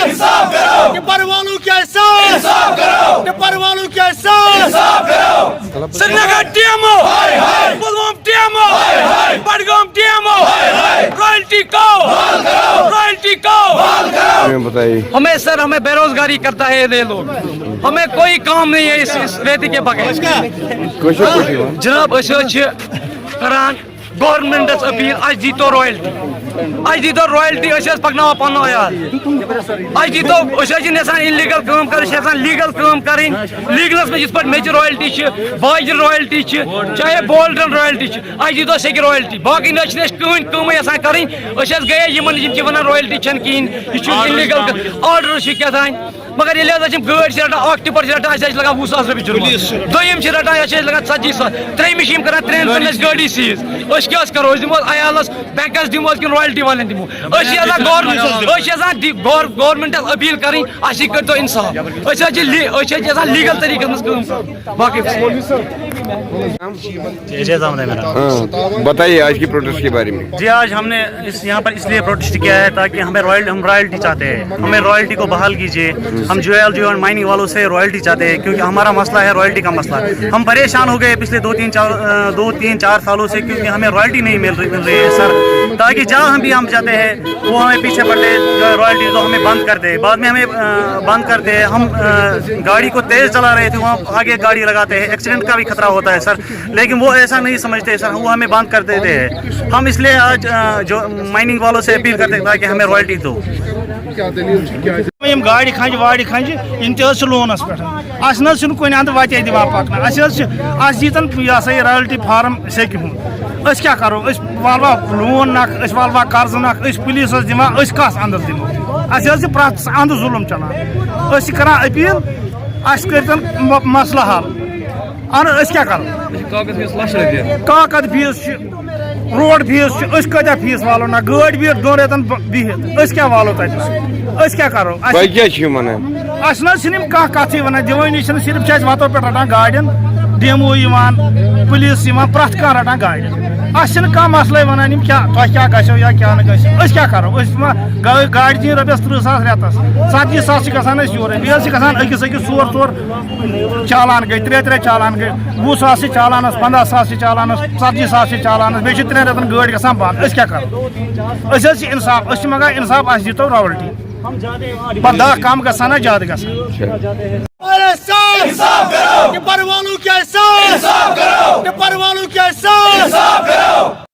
Tipper वालों के साथ टिप्पर वालों के साथ श्रीनगर टीएमओ पुलवामा टीएमओ बडगाम टीएमओ रॉयल्टी को बताइए। हमें सर हमें बेरोजगारी करता है ये लोग, हमें कोई काम नहीं है इस रेती के बगैर। जनाब करान गवर्नमेंट अपील अस दीतो रॉयल्टी पकना पन आयाल अस दीतो यसान इलीगल काम कर लीगल काम कर लीगलस में पे मे रॉयल्टी बाजर रॉयल्टी चाहे बोल्डन रॉयल्टी अस दीतो से रॉयल्टी बाकी कम यसान कर गए वन रॉयल्टी कहें यह इलीगल आर्डर क्या मगर ये गाड़ी से रटान टिपर से रटान लगा 20,000 रुपये जुर्माना दोम से रटान लगा 40,000 त्रेमिश कर त्रेन गाड़ी सीज क्या करो दिमो अयालस बैंकस दिमो कि रॉयल्टी वाले दिमो गवर्नमेंट अपील करें कर तो इंसाफ लीगल तरीके बाकी बताइए आज की प्रोटेस्ट के बारे में। जी आज हमने यहाँ पर इसलिए प्रोटेस्ट किया है ताकि हम रॉयल्टी चाहते हैं, हमें रॉयल्टी को बहाल कीजिए। हम जो माइनिंग वालों से रॉयल्टी चाहते हैं क्योंकि हमारा मसला है रॉयल्टी का मसला। हम परेशान हो गए पिछले 2-3-4 सालों से क्योंकि हमें रॉयल्टी नहीं मिल रही है सर। ताकि जहाँ हम जाते हैं वो हमें पीछे पड़ते रॉयल्टी तो हमें बंद कर दे, बाद में हमें बंद कर दे। हम गाड़ी को तेज़ चला रहे थे, वहाँ आगे गाड़ी लगाते हैं, एक्सीडेंट का भी खतरा होता है सर, लेकिन वो ऐसा नहीं समझते सर, वो हमें बंद कर देते हैं। हम इसलिए आज जो माइनिंग वालों से अपील करते हैं ताकि हमें रॉयल्टी दो। गाड़ी खंज वाड़ी खंज इन लोनस पे कुन अंद वते दिवान पकना दीतन यह रॉयल्टी फार्म सेकि हूँ क्या करो वालवा लोन नख वालवा कर्ज नख पुलिस दिवान कस अंदर दिमो प्रत अंद जुलम चलान कर अपील कर मसला हल क्या करो काकद फीस रोड फीस कत फीस वालो ना गाड़ी भी 2 रेतन बिहित क्या वालो तस क्या करो कथ वन दिवानी सिर्फ वतो पे रटान गाड़ियन डेमो पुलिस प्रत कह रटान गाड़ियन कह मसल वन क्या क्या गो या क्या क्या करो गाड़ी दी रपस 30,000 रेतस 40,000 गसान योर बेस अकिस ोर चालान गई 3 चालान गई 20,000 चालान 15,000 चालान 40,000 चालान बे 3 रेतन गाड़ी गसान बंद क्या करो इंसाफ मंगा इंसाफ दीतो रॉयल्टी पर कम गसान ज्यादा गसान टिप्पर वालों के साथ